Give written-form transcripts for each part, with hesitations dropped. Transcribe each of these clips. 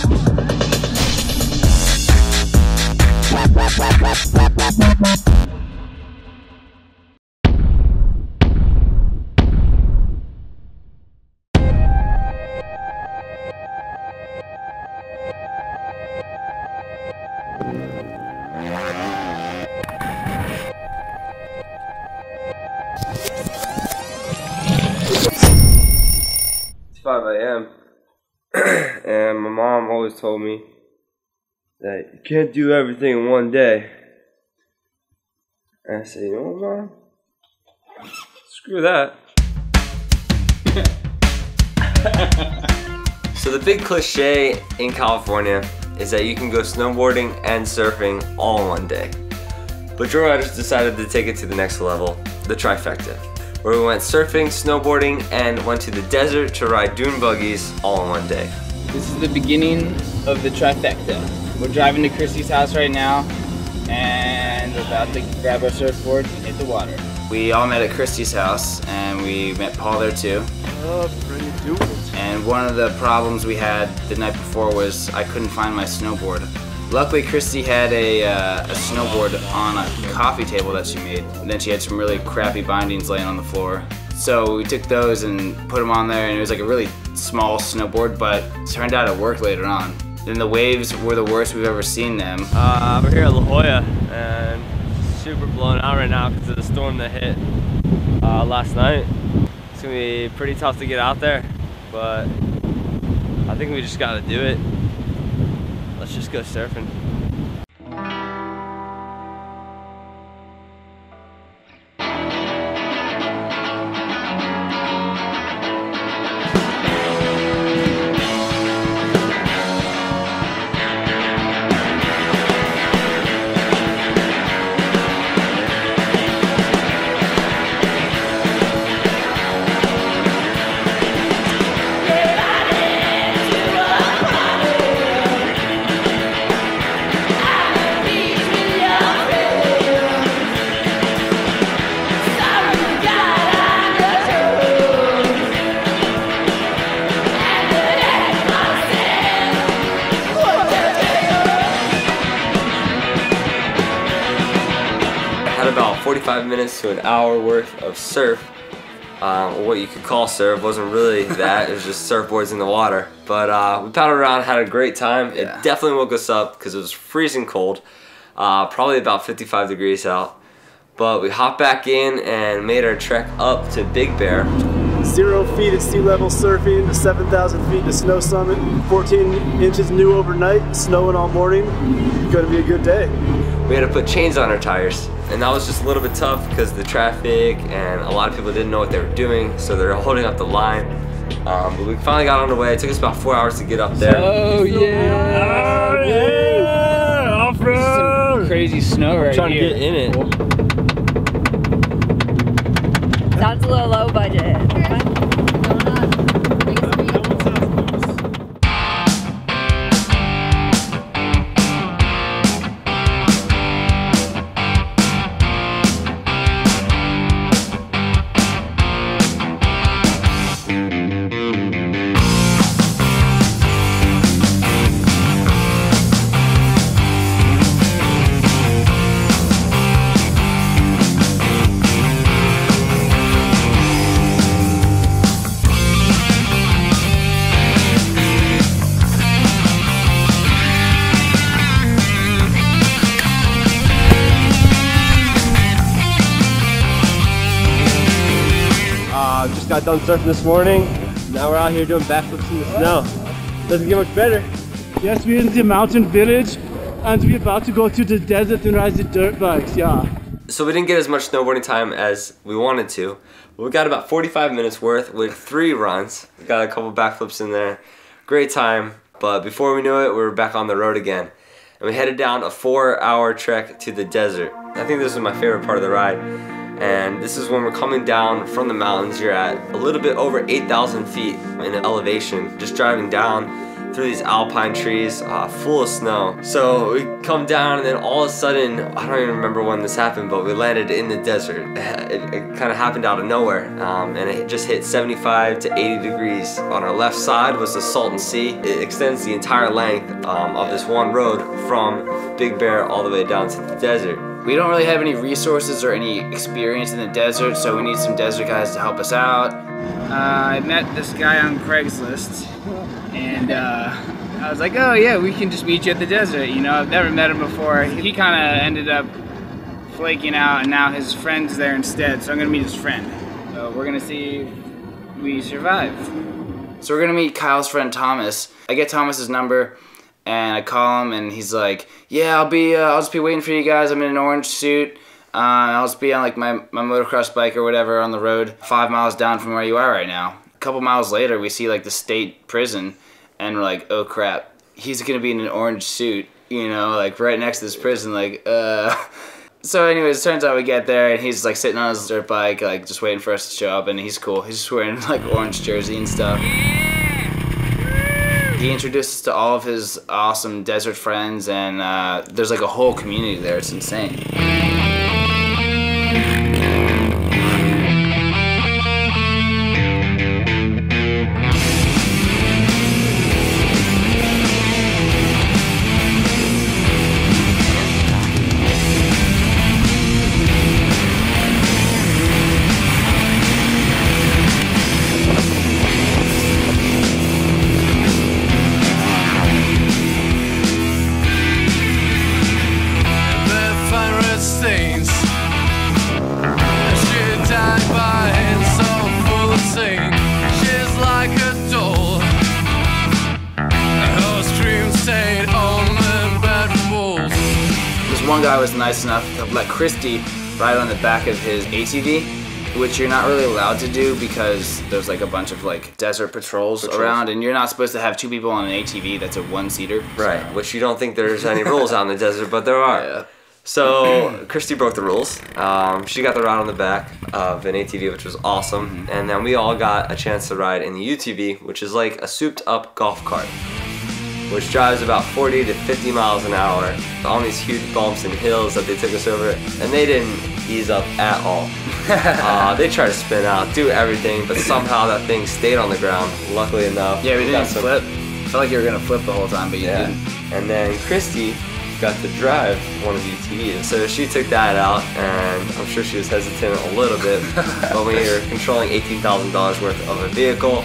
It's 5 a.m. and my mom always told me that you can't do everything in one day. And I said, you know what, Mom? Screw that. So the big cliche in California is that you can go snowboarding and surfing all in one day. But JoyRiders decided to take it to the next level, the Trifecta, where we went surfing, snowboarding, and went to the desert to ride dune buggies all in one day. This is the beginning of the Trifecta. We're driving to Christy's house right now, and we're about to grab our surfboards and hit the water. We all met at Christy's house, and we met Paul there too. And one of the problems we had the night before was I couldn't find my snowboard. Luckily, Christy had a snowboard on a coffee table that she made, and then she had some really crappy bindings laying on the floor. So we took those and put them on there, and it was like a really small snowboard, but it turned out it worked later on. Then the waves were the worst we've ever seen them. We're here at La Jolla, and it's super blown out right now because of the storm that hit last night. It's gonna be pretty tough to get out there, but I think we just gotta do it. Let's just go surfing. About 45 minutes to an hour worth of surf. What you could call surf wasn't really that, it was just surfboards in the water. But we paddled around, had a great time. It definitely woke us up because it was freezing cold, probably about 55 degrees out. But we hopped back in and made our trek up to Big Bear. 0 feet at sea level surfing, to 7,000 feet to Snow Summit, 14 inches new overnight, snowing all morning. Gonna be a good day. We had to put chains on our tires, and that was just a little bit tough because of the traffic and a lot of people didn't know what they were doing, so they were holding up the line. But we finally got on the way. It took us about 4 hours to get up there. Oh yeah! Oh yeah! Off-road! Some crazy snow right Trying here. to get in it. Sounds a little low budget. Just got done surfing this morning. Now we're out here doing backflips in the snow. Doesn't get much better. Yes, we're in the mountain village and we're about to go to the desert and ride the dirt bikes, yeah. So we didn't get as much snowboarding time as we wanted to, but we got about 45 minutes worth with 3 runs. We got a couple backflips in there. Great time, but before we knew it, we were back on the road again. And we headed down a 4-hour trek to the desert. I think this was my favorite part of the ride. And this is when we're coming down from the mountains. You're at a little bit over 8,000 feet in elevation, just driving down through these alpine trees, full of snow. So we come down, and then all of a sudden, I don't even remember when this happened, but we landed in the desert. It kind of happened out of nowhere, and it just hit 75 to 80 degrees. On our left side was the Salton Sea. It extends the entire length of this one road from Big Bear all the way down to the desert. We don't really have any resources or any experience in the desert, so we need some desert guys to help us out. I met this guy on Craigslist, and I was like, oh yeah, we can just meet you at the desert. You know, I've never met him before. He kind of ended up flaking out, and now his friend's there instead, so I'm gonna meet his friend. So we're gonna see if we survive. So we're gonna meet Kyle's friend Thomas. I get Thomas's number, and I call him, and he's like, yeah, I'll just be waiting for you guys. I'm in an orange suit. I'll just be on like my motocross bike or whatever on the road 5 miles down from where you are right now. A couple miles later, we see like the state prison, and we're like, oh crap, he's gonna be in an orange suit, you know, like right next to this prison, like, So anyways, it turns out we get there, and he's like sitting on his dirt bike, like just waiting for us to show up, and he's cool. He's just wearing like orange jersey and stuff. He introduced us to all of his awesome desert friends, and there's like a whole community there. It's insane. One guy was nice enough to let Christy ride on the back of his ATV, which you're not really allowed to do because there's like a bunch of like desert patrols around, and you're not supposed to have two people on an ATV that's a one-seater. Right, which you don't think there's any rules out in the desert, but there are. Yeah. So Christy broke the rules. She got the ride on the back of an ATV, which was awesome, and then we all got a chance to ride in the UTV, which is like a souped-up golf cart, which drives about 40 to 50 miles an hour on these huge bumps and hills that they took us over, and they didn't ease up at all. They tried to spin out, do everything, but somehow that thing stayed on the ground, luckily enough. Yeah, we didn't flip. I felt like you were going to flip the whole time, but you didn't. And then Christy got to drive one of the UTVs, so she took that out, and I'm sure she was hesitant a little bit, but when you're controlling $18,000 worth of a vehicle,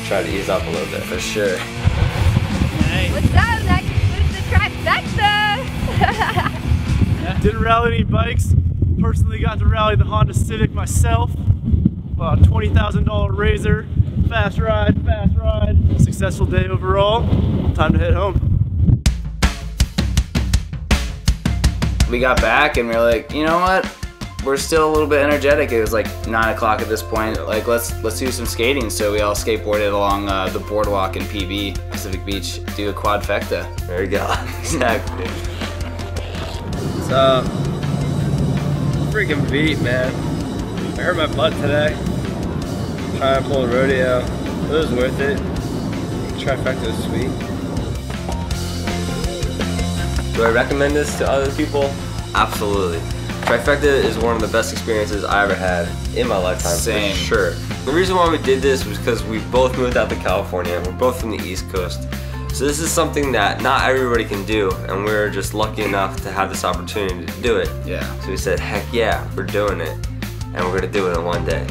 try to ease up a little bit. For sure. What's up? That concludes the trifecta. Didn't rally any bikes. Personally got to rally the Honda Civic myself. $20,000 Razor. Fast ride, fast ride. Successful day overall. Time to head home. We got back and we were like, you know what? We're still a little bit energetic. It was like 9 o'clock at this point. Like let's do some skating. So we all skateboarded along the boardwalk in PB, Pacific Beach, do a quadfecta. There you go. Exactly. So freaking beat, man. I hurt my butt today. Trying to pull a rodeo. It was worth it. Trifecta is sweet. Do I recommend this to other people? Absolutely. Trifecta is one of the best experiences I ever had in my lifetime. Same. For sure. The reason why we did this was because we both moved out to California. We're both from the East Coast. So this is something that not everybody can do, and we're just lucky enough to have this opportunity to do it. Yeah. So we said, heck yeah, we're doing it, and we're gonna do it in one day.